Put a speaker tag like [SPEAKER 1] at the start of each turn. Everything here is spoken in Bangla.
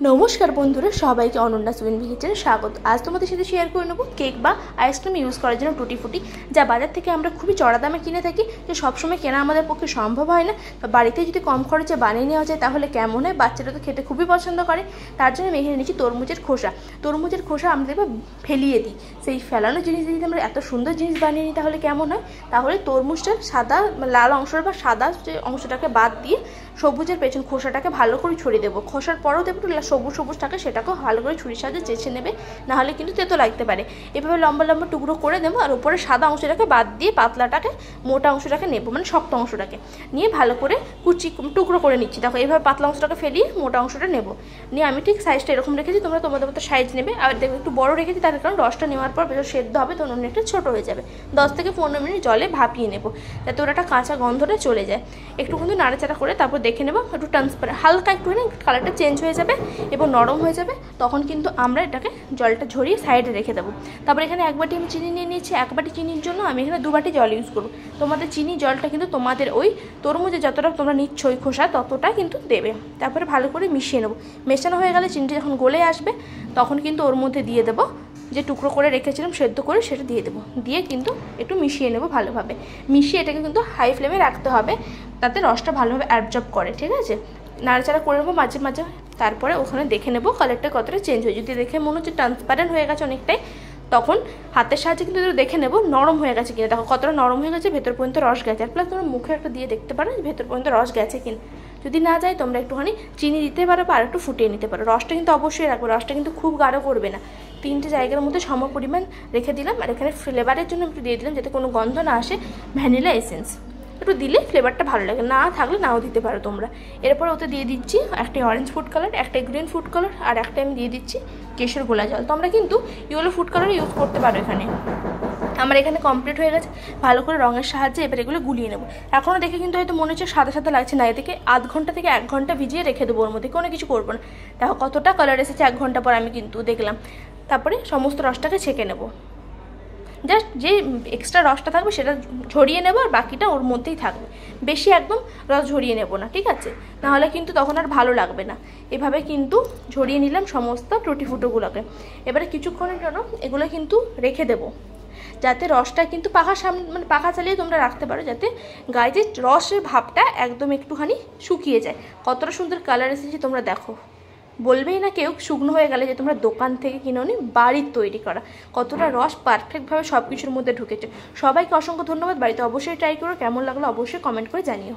[SPEAKER 1] নমস্কার বন্ধুরা, সবাইকে অনন্যা সুইন ভিলেজে স্বাগত। আজ তোমাদের সাথে শেয়ার করে নেব কেক বা আইসক্রিম ইউজ করার জন্য টুটি ফুটি, যা বাজার থেকে আমরা খুবই চড়া দামে কিনে থাকি, যে সবসময় কেনা আমাদের পক্ষে সম্ভব হয় না। বা বাড়িতে যদি কম খরচে বানিয়ে নেওয়া যায় তাহলে কেমন হয়, বাচ্চারা তো খেতে খুবই পছন্দ করে। তার জন্য আমি এখানে নিচ্ছি তরমুজের খোসা। তরমুজের খোসা আমরা দেখবো ফেলিয়ে দিই, সেই ফেলানো জিনিস যদি আমরা এত সুন্দর জিনিস বানিয়ে নিই তাহলে কেমন হয়। তাহলে তরমুজটার সাদা লাল অংশটা বা সাদা যে অংশটাকে বাদ দিয়ে সবুজের পেছন খোসাটাকে ভালো করে ছড়িয়ে দেবো। খোসার পরেও দেবো সবুজ সবুজ থাকে, সেটাকেও ভালো করে ছুরির সাহায্যে চেঁচে নেবে, নাহলে কিন্তু তেতো লাগতে পারে। এভাবে লম্বা লম্বা টুকরো করে দেবো, আর উপরে সাদা অংশটাকে বাদ দিয়ে পাতলাটাকে মোটা অংশটাকে নেবো, মানে শক্ত অংশটাকে নিয়ে ভালো করে টুকরো করে নিচ্ছি। দেখো এইভাবে পাতলা অংশটাকে ফেলিয়ে মোটা অংশটা নেবো, নিয়ে আমি ঠিক সাইজটা এরকম রেখেছি, তোমরা তোমাদের মতো সাইজ নেবে। আর দেখো একটু বড় রেখেছি, তার কারণ রসটা নেওয়ার পর বেশ সেদ্ধ হবে, তখন অনেকটা ছোটো হয়ে যাবে। 10 থেকে 15 মিনিট জলে ভাপিয়ে নেবো, যাতে ওটা কাঁচা গন্ধটা চলে যায়। একটু কিন্তু নাড়াচাড়া করে তারপর দেখে নেবো একটু ট্রান্সপারেন্ট, হালকা একটুখানি কালারটা চেঞ্জ হয়ে যাবে এবং নরম হয়ে যাবে। তখন কিন্তু আমরা এটাকে জলটা ঝরিয়ে সাইডে রেখে দেবো। তারপর এখানে 1 বাটি আমি চিনি নিয়ে নিয়েছি। 1 বাটি চিনির জন্য আমি এখানে 2 বাটি জল ইউজ করবো। তোমাদের চিনি জলটা কিন্তু তোমাদের ওই তরমুজে যতটা তোমরা নিচ্ছ ওই খোসা ততটা কিন্তু দেবে। তারপরে ভালো করে মিশিয়ে নেবো। মেশানো হয়ে গেলে চিনিটা যখন গলে আসবে তখন কিন্তু ওর মধ্যে দিয়ে দেবো যে টুকরো করে রেখেছিলাম সেদ্ধ করে, সেটা দিয়ে দেবো। দিয়ে কিন্তু একটু মিশিয়ে নেবো ভালোভাবে। মিশিয়ে এটাকে কিন্তু হাই ফ্লেমে রাখতে হবে, তাতে রসটা ভালোভাবে অ্যাবজর্ব করে, ঠিক আছে। নাড়াচাড়া করে নেবো মাঝে মাঝে। তারপরে ওখানে দেখে নেবো কালারটা কতটা চেঞ্জ হয়ে, যদি দেখে মনে হচ্ছে ট্রান্সপারেন্ট হয়ে গেছে অনেকটাই, তখন হাতের সাহায্যে কিন্তু দেখে নেবো নরম হয়ে গেছে কিনা। দেখো কতটা নরম হয়ে গেছে, ভেতর পর্যন্ত রস গেছে। আর প্লাস তোমরা মুখে একটা দিয়ে দেখতে পারো ভেতর পর্যন্ত রস গেছে কিনা। যদি না যায় তোমরা একটুখানি চিনি দিতে পারো বা আর একটু ফুটিয়ে নিতে পারো। রসটা কিন্তু অবশ্যই রাখবো, রসটা কিন্তু খুব গাঢ় করবে না। 3টে জায়গার মধ্যে সম পরিমাণ রেখে দিলাম। আর এখানে ফ্লেভারের জন্য একটু দিয়ে দিলাম, যাতে কোনো গন্ধ না আসে, ভ্যানিলা এসেন্স একটু দিলে ফ্লেভারটা ভালো লাগে, না থাকলে নাও দিতে পারো তোমরা। এরপর ওতে দিয়ে দিচ্ছি একটা অরেঞ্জ ফুড কালার, একটা গ্রিন ফুড কালার, আর একটা আমি দিয়ে দিচ্ছি কেশর গোলা জল। তোমরা কিন্তু ইয়েলো ফুড কালার ইউজ করতে পারো এখানে। আমার এখানে কমপ্লিট হয়ে গেছে। ভালো করে রঙের সাহায্যে এবার এগুলো গুলিয়ে নেবো। এখনও দেখে কিন্তু হয়তো মনে হচ্ছে সাদা সাদা লাগছে, না, এদিকে আধ ঘন্টা থেকে 1 ঘন্টা ভিজিয়ে রেখে দেবো, ওর মধ্যে কোনো কিছু করবো না। দেখো কতটা কালার এসেছে 1 ঘন্টা পর আমি কিন্তু দেখলাম। তারপরে সমস্ত রসটাকে ছেঁকে নেবো, জাস্ট যে এক্সট্রা রসটা থাকবে সেটা ঝরিয়ে নেবো, আর বাকিটা ওর মধ্যেই থাকবে। বেশি একদম রস ঝরিয়ে নেবো না, ঠিক আছে, নাহলে কিন্তু তখন আর ভালো লাগবে না। এভাবে কিন্তু ঝরিয়ে নিলাম সমস্ত টুটি ফুটোগুলোকে। এবারে কিছুক্ষণের জন্য এগুলো কিন্তু রেখে দেবো, যাতে রসটা কিন্তু পাখার সামনে, মানে পাখা চালিয়ে তোমরা রাখতে পারো, যাতে গায়ে যে রসের ভাবটা একদম একটুখানি শুকিয়ে যায়। কতটা সুন্দর কালার এসেছে তোমরা দেখো, বলবেই না কেউ শুকনো হয়ে গেলে যে তোমরা দোকান থেকে কিনে নি, বাড়ির তৈরি করা। কতটা রস পারফেক্টভাবে সব কিছুর মধ্যে ঢুকেছে। সবাইকে অসংখ্য ধন্যবাদ। বাড়িতে অবশ্যই ট্রাই করো, কেমন লাগলো অবশ্যই কমেন্ট করে জানিও।